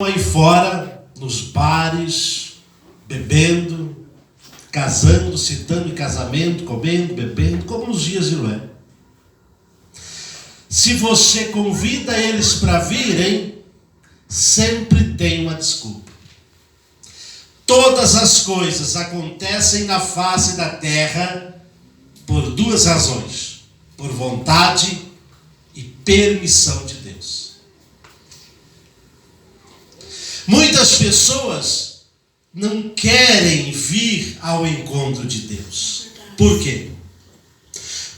Aí fora, nos bares, bebendo, casando, citando em casamento, comendo, bebendo, como nos dias de Noé. Se você convida eles para virem, sempre tem uma desculpa. Todas as coisas acontecem na face da terra por duas razões: por vontade e permissão de Deus. Muitas pessoas não querem vir ao encontro de Deus. Por quê?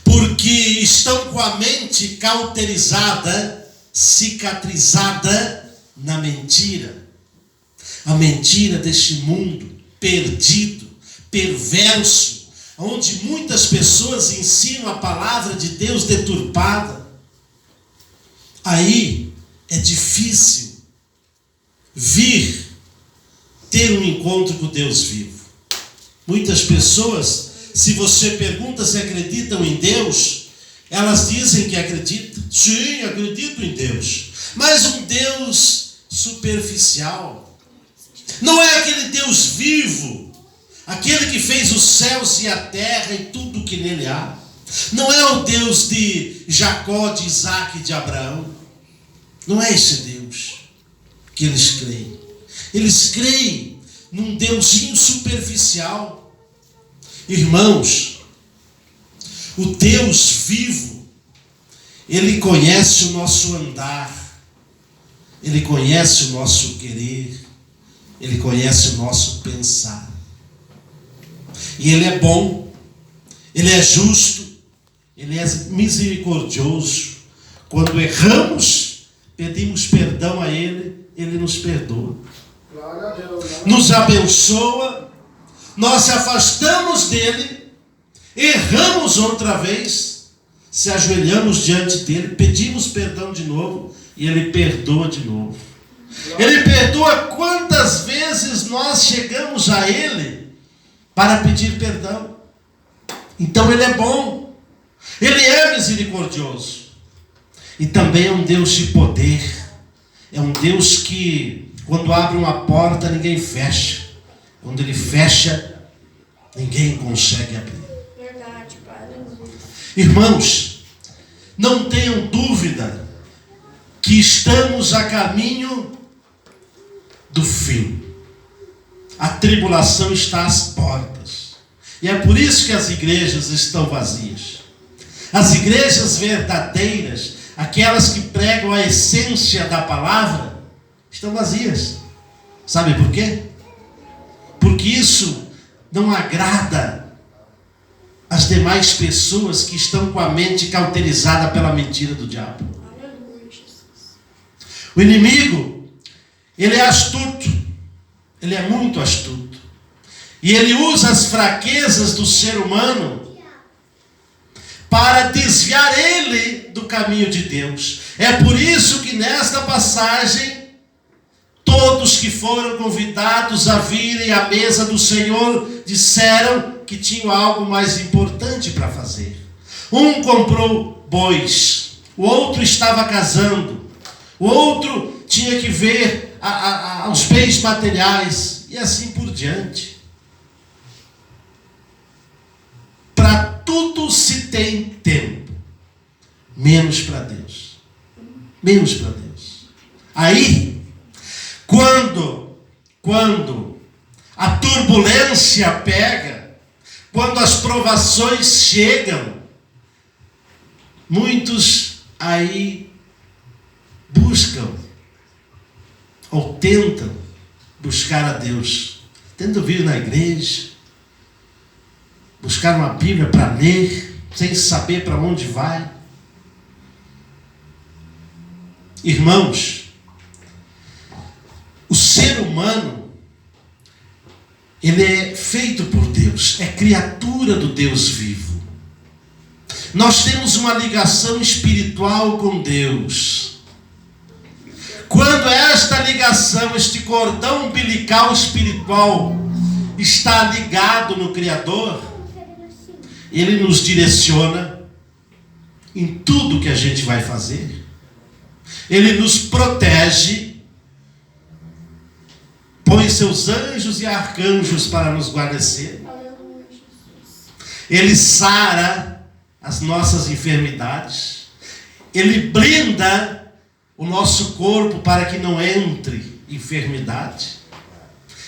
Porque estão com a mente cauterizada, cicatrizada na mentira. A mentira deste mundo perdido, perverso, onde muitas pessoas ensinam a palavra de Deus deturpada. Aí é difícil vir ter um encontro com Deus vivo. Muitas pessoas, se você pergunta se acreditam em Deus, elas dizem que acreditam. Sim, acredito em Deus. Mas um Deus superficial. Não é aquele Deus vivo, aquele que fez os céus e a terra e tudo que nele há. Não é o Deus de Jacó, de Isaac e de Abraão. Não é esse Deus que eles creem. Eles creem num deusinho superficial. Irmãos, o Deus vivo, Ele conhece o nosso andar, Ele conhece o nosso querer, Ele conhece o nosso pensar. E Ele é bom, Ele é justo, Ele é misericordioso. Quando erramos, pedimos perdão a Ele, Ele nos perdoa. Glória a Deus, né? Nos abençoa. Nós se afastamos dele, erramos outra vez, se ajoelhamos diante dele, pedimos perdão de novo e ele perdoa de novo. Ele perdoa quantas vezes nós chegamos a ele para pedir perdão. Então ele é bom, ele é misericordioso e também é um Deus de poder. É um Deus que quando abre uma porta ninguém fecha, quando ele fecha ninguém consegue abrir. Verdade, Pai. Irmãos, não tenham dúvida que estamos a caminho do fim. A tribulação está às portas. E é por isso que as igrejas estão vazias. As igrejas verdadeiras, aquelas que pregam a essência da palavra, estão vazias. Sabe por quê? Porque isso não agrada as demais pessoas que estão com a mente cauterizada pela mentira do diabo. O inimigo, ele é astuto, ele é muito astuto. E ele usa as fraquezas do ser humano para desviar ele do caminho de Deus. É por isso que nesta passagem, todos que foram convidados a virem à mesa do Senhor disseram que tinham algo mais importante para fazer. Um comprou bois, o outro estava casando, o outro tinha que ver os bens materiais e assim por diante. Para tudo se tem tempo, menos para Deus. Menos para Deus. Aí, quando a turbulência pega, quando as provações chegam, muitos aí buscam ou tentam buscar a Deus. Tentam vir na igreja, buscar uma Bíblia para ler, sem saber para onde vai. Irmãos, o ser humano, ele é feito por Deus, é criatura do Deus vivo. Nós temos uma ligação espiritual com Deus. Quando esta ligação, este cordão umbilical espiritual está ligado no Criador, Ele nos direciona em tudo que a gente vai fazer. Ele nos protege põe seus anjos e arcanjos para nos guarnecer. Aleluia, Jesus. Ele sara as nossas enfermidades. Ele blinda o nosso corpo para que não entre enfermidade.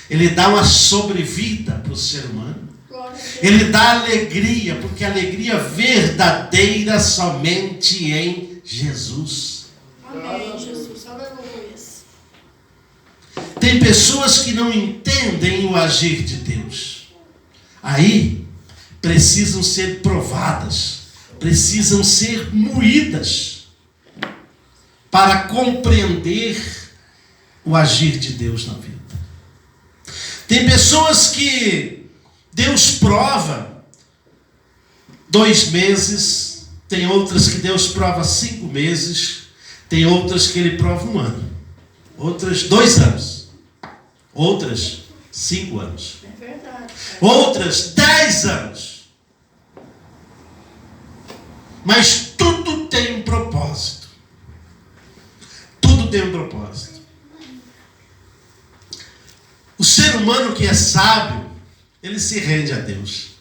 Ele dá uma sobrevida para o ser humano. Glória a Deus. Ele dá alegria, porque a alegria verdadeira somente em Jesus. Amém, Jesus. Aleluia. Tem pessoas que não entendem o agir de Deus. Aí precisam ser provadas, precisam ser moídas para compreender o agir de Deus na vida. Tem pessoas que Deus prova 2 meses, tem outras que Deus prova 5 meses, tem outras que Ele prova 1 ano, outras 2 anos, outras 5 anos, É verdade. outras 10 anos. Mas tudo tem um propósito. Tudo tem um propósito. O ser humano que é sábio, ele se rende a Deus.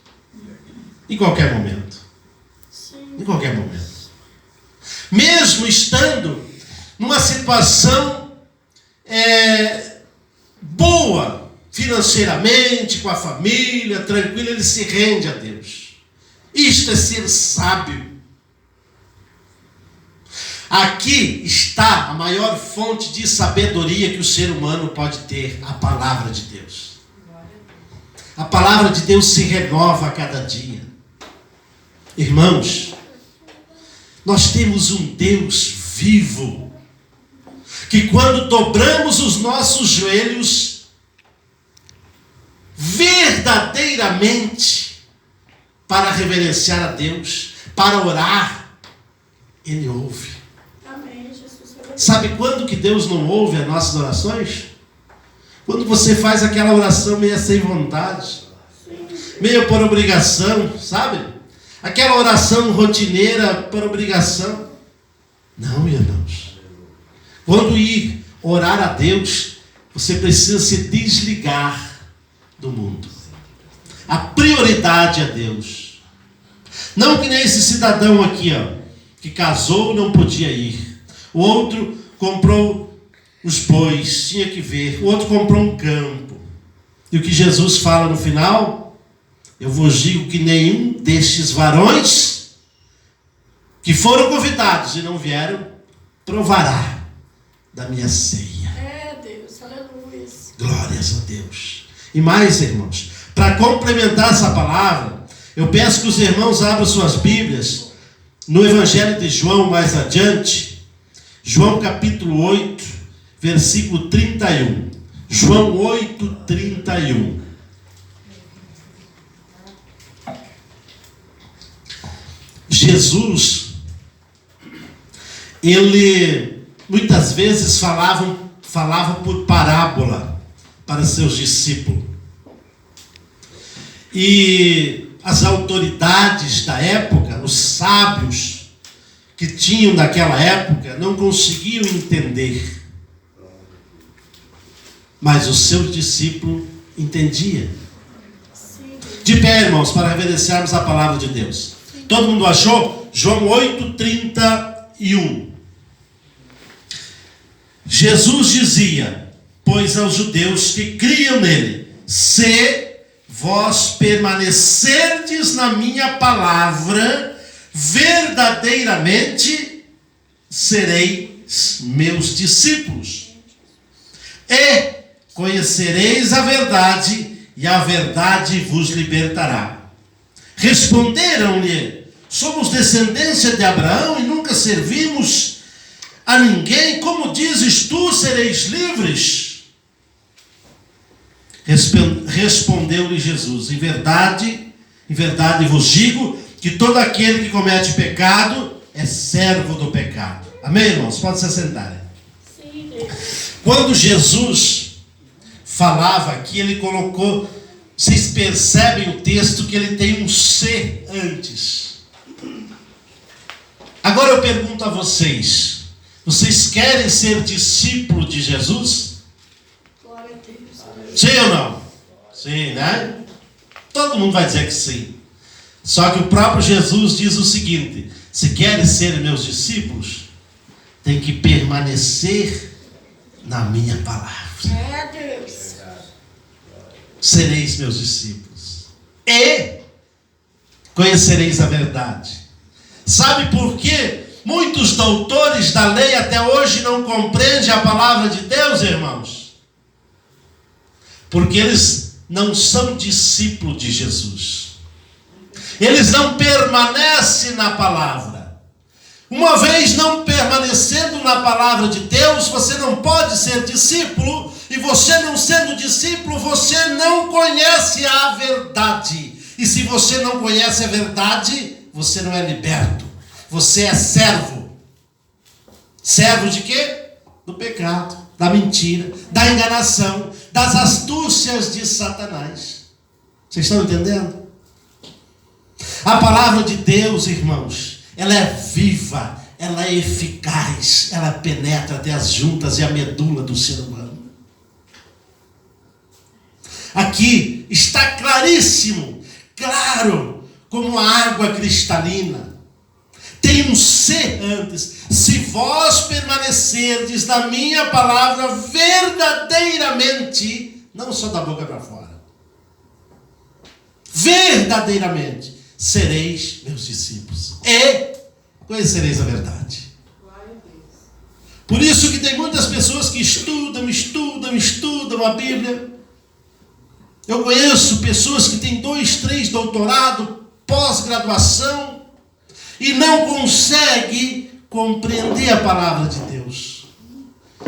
Em qualquer momento. Sim. Em qualquer momento. Mesmo estando numa situação boa, financeiramente, com a família, tranquilo, ele se rende a Deus. Isto é ser sábio. Aqui está a maior fonte de sabedoria que o ser humano pode ter, a palavra de Deus. A palavra de Deus se renova a cada dia. Irmãos, nós temos um Deus vivo, que quando dobramos os nossos joelhos, verdadeiramente, para reverenciar a Deus, para orar, Ele ouve. Amém, Jesus. Aleluia. Sabe quando que Deus não ouve as nossas orações? Quando você faz aquela oração meio sem vontade, meio por obrigação, sabe? Aquela oração rotineira por obrigação. Não, irmãos. Quando ir orar a Deus, você precisa se desligar do mundo. A prioridade é Deus. Não que nem esse cidadão aqui, que casou, não podia ir. O outro comprou os bois, tinha que ver. O outro comprou um campo. E o que Jesus fala no final? Eu vos digo que nenhum destes varões que foram convidados e não vieram, provará da minha ceia. É, Deus. Aleluia. Glórias a Deus. E mais, irmãos, para complementar essa palavra, eu peço que os irmãos abram suas Bíblias no Evangelho de João, mais adiante. João capítulo 8, versículo 31. João 8, 31. Jesus, ele muitas vezes falava por parábola para seus discípulos. E as autoridades da época, os sábios que tinham daquela época, não conseguiam entender. Mas o seu discípulo entendia. De pé, irmãos, para reverenciarmos a palavra de Deus. Todo mundo achou? João 8, 31. Jesus dizia, pois aos judeus que criam nele, se vós permanecerdes na minha palavra, verdadeiramente sereis meus discípulos. E conhecereis a verdade, e a verdade vos libertará. Responderam-lhe, somos descendência de Abraão e nunca servimos a ninguém. Como dizes tu, sereis livres? Respondeu-lhe Jesus, em verdade vos digo que todo aquele que comete pecado é servo do pecado. Amém, irmãos? Pode se assentarem. Sim, Deus. Quando Jesus falava aqui, ele colocou, vocês percebem o texto que ele tem um se antes. Agora eu pergunto a vocês, vocês querem ser discípulo de Jesus? Glória a Deus. Aleluia. Sim ou não? Sim, né? Todo mundo vai dizer que sim. Só que o próprio Jesus diz o seguinte: se querem ser meus discípulos, tem que permanecer na minha palavra. É Deus. Sereis meus discípulos e conhecereis a verdade. Sabe por quê? Muitos doutores da lei até hoje não compreendem a palavra de Deus, irmãos. Porque eles não são discípulos de Jesus. Eles não permanecem na palavra. Uma vez não permanecendo na palavra de Deus, você não pode ser discípulo. E você não sendo discípulo, você não conhece a verdade. E se você não conhece a verdade, você não é liberto. Você é servo. Servo de quê? Do pecado, da mentira, da enganação, das astúcias de Satanás. Vocês estão entendendo? A palavra de Deus, irmãos, ela é viva, ela é eficaz, ela penetra até as juntas e a medula do ser humano. Aqui está claríssimo, claro, como a água cristalina. Tem um C antes. Se vós permanecerdes na minha palavra verdadeiramente, não só da boca para fora, verdadeiramente, sereis meus discípulos e conhecereis a verdade. Por isso que tem muitas pessoas que estudam a Bíblia. Eu conheço pessoas que têm 2, 3 doutorado, pós-graduação, e não conseguem compreender a palavra de Deus.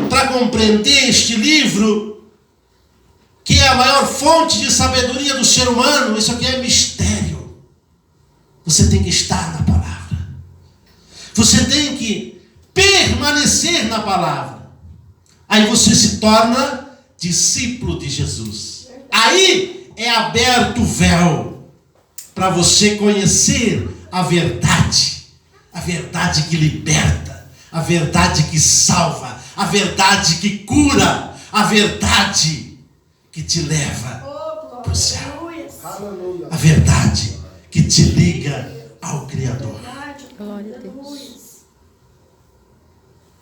Para compreender este livro, que é a maior fonte de sabedoria do ser humano, isso aqui é mistério. Você tem que estar na palavra. Você tem que permanecer na palavra. Aí você se torna discípulo de Jesus. Aí é aberto o véu para você conhecer a verdade que liberta, a verdade que salva, a verdade que cura, a verdade que te leva para o céu, a verdade que te liga ao Criador. Glória a Deus.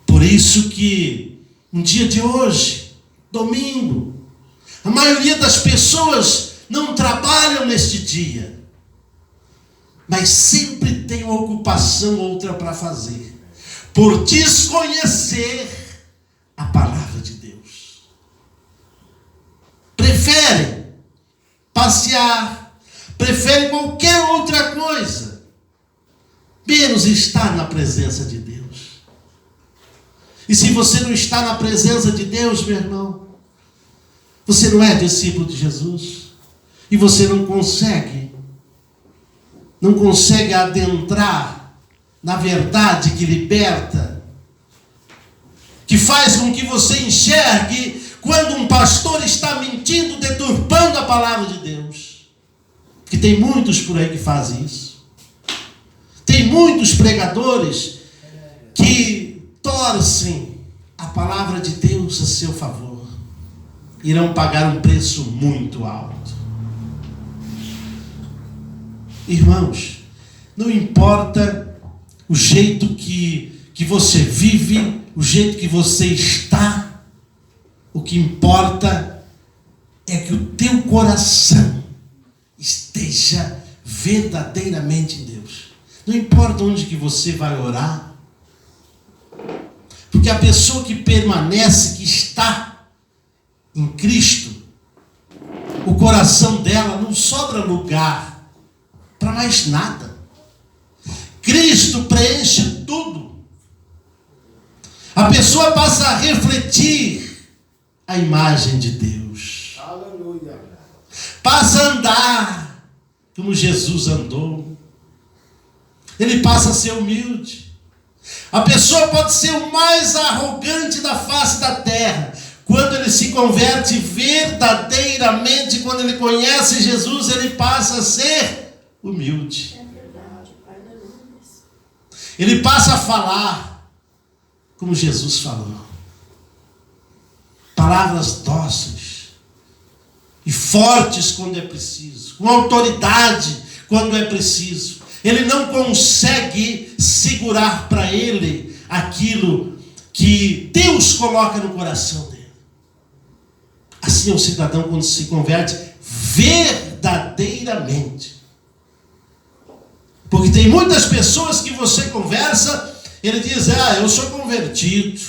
Por isso que no dia de hoje, domingo, a maioria das pessoas não trabalham neste dia, mas sempre tem uma ocupação outra para fazer, por desconhecer a palavra de Deus. Preferem passear, preferem qualquer outra coisa, menos estar na presença de Deus. E se você não está na presença de Deus, meu irmão, você não é discípulo de Jesus. E você não consegue adentrar na verdade que liberta, que faz com que você enxergue quando um pastor está mentindo, deturpando a palavra de Deus. Porque tem muitos por aí que fazem isso. Tem muitos pregadores que torcem a palavra de Deus a seu favor. Irão pagar um preço muito alto. Irmãos, não importa o jeito que você vive, o jeito que você está, o que importa é que o teu coração esteja verdadeiramente em Deus. Não importa onde que você vai orar, porque a pessoa que permanece, que está em Cristo, o coração dela não sobra lugar para mais nada. Cristo preenche tudo. A pessoa passa a refletir a imagem de Deus. Aleluia. Passa a andar como Jesus andou. Ele passa a ser humilde. A pessoa pode ser o mais arrogante da face da terra. Quando ele se converte verdadeiramente, quando ele conhece Jesus, ele passa a ser humilde. É verdade, Pai. Aleluia. Ele passa a falar como Jesus falou. Palavras dóceis, e fortes quando é preciso, com autoridade quando é preciso. Ele não consegue segurar para ele aquilo que Deus coloca no coração dele. Assim é o cidadão quando se converte verdadeiramente. Porque tem muitas pessoas que você conversa, ele diz: eu sou convertido,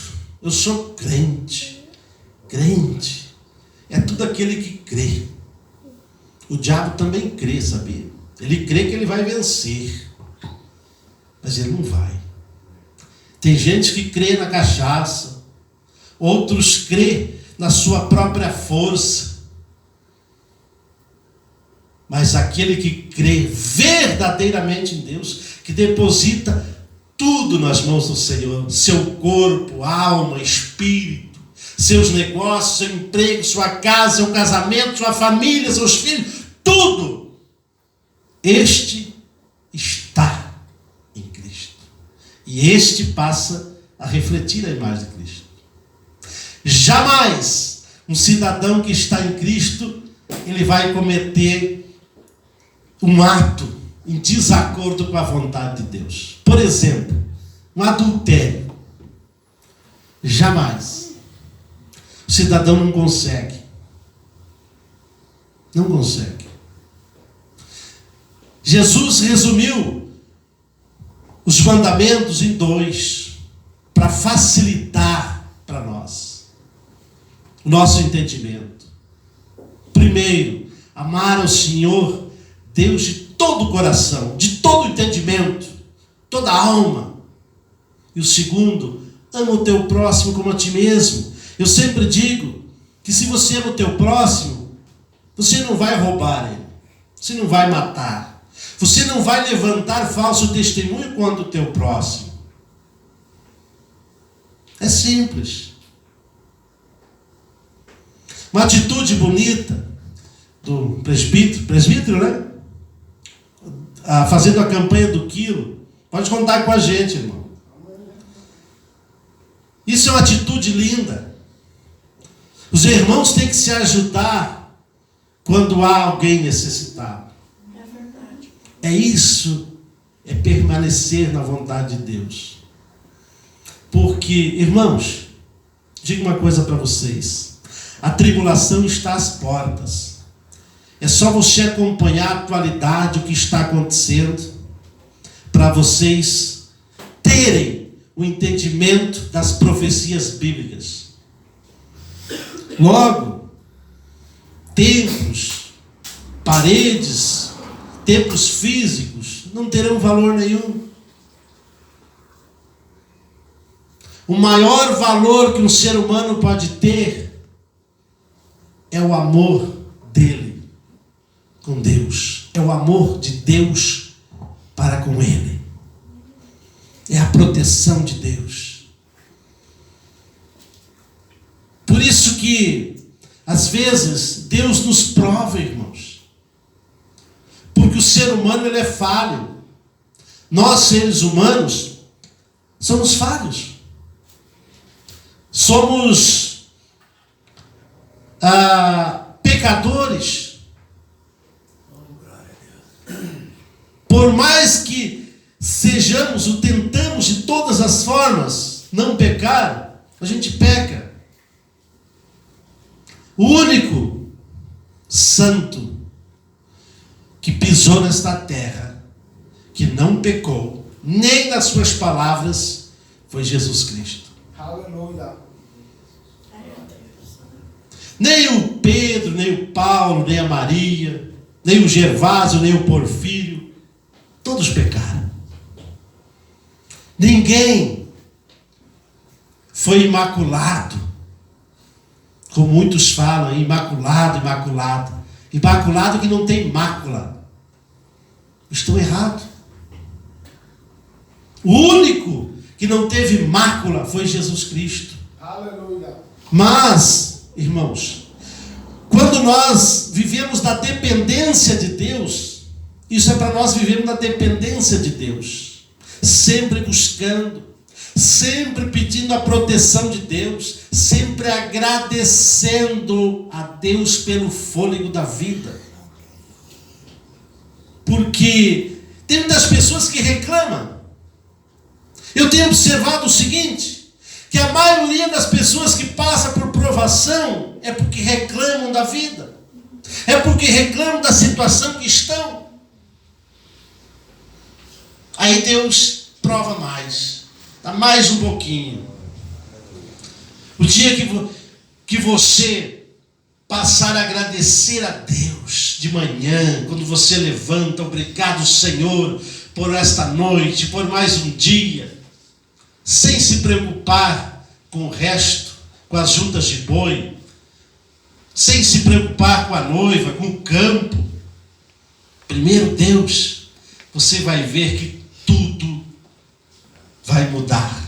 eu sou crente. Crente é tudo aquele que crê. O diabo também crê, sabia? Ele crê que ele vai vencer, mas ele não vai. Tem gente que crê na cachaça, outros crê na sua própria força, mas aquele que crê verdadeiramente em Deus, que deposita tudo nas mãos do Senhor, seu corpo, alma, espírito, seus negócios, seu emprego, sua casa, seu casamento, sua família, seus filhos, tudo, este está em Cristo. E este passa a refletir a imagem de Cristo. Jamais um cidadão que está em Cristo, ele vai cometer um ato em desacordo com a vontade de Deus. Por exemplo, um adultério. Jamais. O cidadão não consegue. Não consegue. Jesus resumiu os mandamentos em 2, para facilitar para nós o nosso entendimento. Primeiro, amar ao Senhor Deus de todo o coração, de todo o entendimento, toda a alma. E o segundo, ama o teu próximo como a ti mesmo. Eu sempre digo que se você ama o teu próximo, você não vai roubar ele, você não vai matar, você não vai levantar falso testemunho contra o teu próximo. É simples. Uma atitude bonita do presbítero, né? Fazendo a campanha do quilo. Pode contar com a gente, irmão. Isso é uma atitude linda. Os irmãos têm que se ajudar quando há alguém necessitado. É isso, é permanecer na vontade de Deus. Porque, irmãos, digo uma coisa para vocês: a tribulação está às portas. É só você acompanhar a atualidade, o que está acontecendo, para vocês terem o entendimento das profecias bíblicas. Logo, templos, paredes, templos físicos não terão valor nenhum. O maior valor que um ser humano pode ter é o amor dele com Deus. É o amor de Deus para com ele. É a proteção de Deus. Por isso que, às vezes, Deus nos prova, irmãos. Porque o ser humano, ele é falho. Nós, seres humanos, somos falhos. Somos pecadores. Por mais que sejamos ou tentamos de todas as formas não pecar, a gente peca. O único santo que pisou nesta terra, que não pecou, nem nas suas palavras, foi Jesus Cristo. Aleluia. Nem o Pedro, nem o Paulo, nem a Maria, nem o Gervásio, nem o Porfírio, todos pecaram. Ninguém foi imaculado, como muitos falam, imaculado, imaculado. Imaculado que não tem mácula. Estão errados. O único que não teve mácula foi Jesus Cristo. Aleluia. Mas, irmãos, quando nós vivemos da dependência de Deus, isso é para nós vivermos da dependência de Deus, sempre buscando, sempre pedindo a proteção de Deus, sempre agradecendo a Deus pelo fôlego da vida. Porque tem muitas pessoas que reclamam. Eu tenho observado o seguinte, que a maioria das pessoas que passa por provação é porque reclamam da vida, é porque reclamam da situação que estão. Aí Deus prova mais, dá mais um pouquinho. O dia que você passar a agradecer a Deus de manhã, quando você levanta, obrigado Senhor por esta noite, por mais um dia, sem se preocupar com o resto, com as juntas de boi, sem se preocupar com a noiva, com o campo. Primeiro Deus, você vai ver que tudo vai mudar.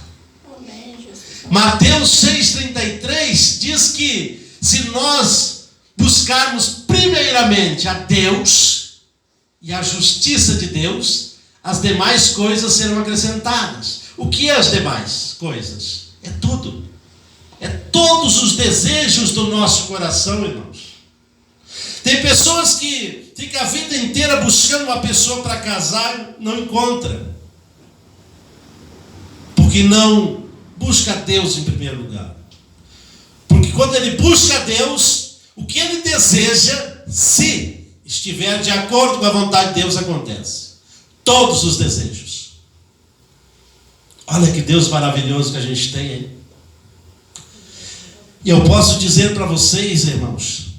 Amém, Jesus. Mateus 6,33 diz que se nós buscarmos primeiramente a Deus e a justiça de Deus, as demais coisas serão acrescentadas. O que é as demais coisas? É tudo. É todos os desejos do nosso coração, irmãos. Tem pessoas que ficam a vida inteira buscando uma pessoa para casar, não encontra. Porque não busca Deus em primeiro lugar. Porque quando ele busca Deus, o que ele deseja, se estiver de acordo com a vontade de Deus, acontece. Todos os desejos. Olha que Deus maravilhoso que a gente tem, hein? E eu posso dizer para vocês, irmãos,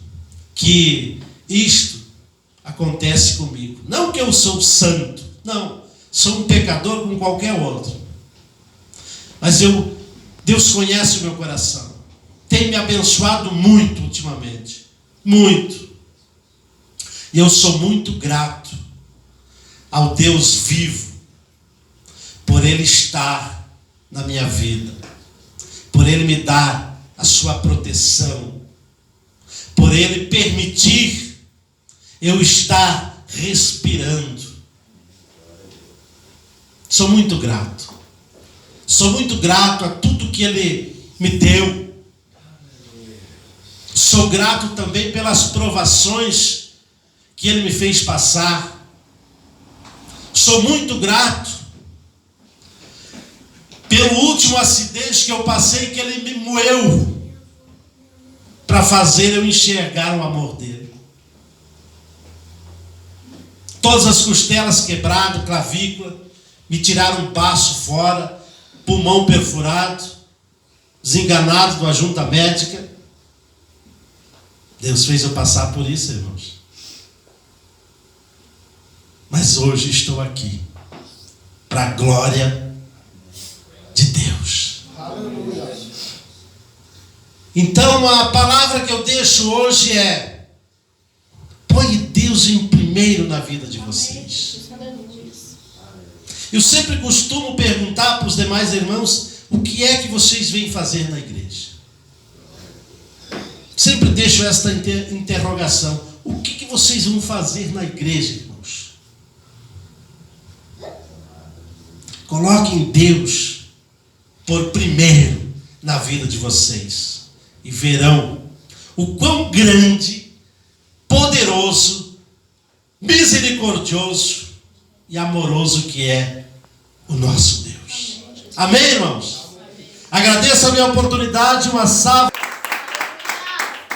que isto acontece comigo. Não que eu sou santo, não. Sou um pecador como qualquer outro. Mas Deus conhece o meu coração. Tem me abençoado muito ultimamente. Muito. E eu sou muito grato ao Deus vivo por Ele estar na minha vida, por Ele me dar a sua proteção, por Ele permitir eu estar respirando. Sou muito grato. Sou muito grato a tudo que Ele me deu. Sou grato também pelas provações que Ele me fez passar. Sou muito grato pelo último acidente que eu passei, que Ele me moeu para fazer eu enxergar o amor dEle. Todas as costelas quebradas, clavícula, me tiraram um baço fora, pulmão perfurado, desenganado de uma junta médica. Deus fez eu passar por isso, irmãos. Mas hoje estou aqui para a glória de Deus. Aleluia. Então a palavra que eu deixo hoje é: põe Deus em primeiro na vida de vocês. Eu sempre costumo perguntar para os demais irmãos: o que é que vocês vêm fazer na igreja? Sempre deixo esta interrogação: o que vocês vão fazer na igreja, irmãos? Coloquem Deus por primeiro na vida de vocês e verão o quão grande, poderoso, misericordioso e amoroso que é o nosso Deus. Amém, irmãos? Agradeço a minha oportunidade, uma salva.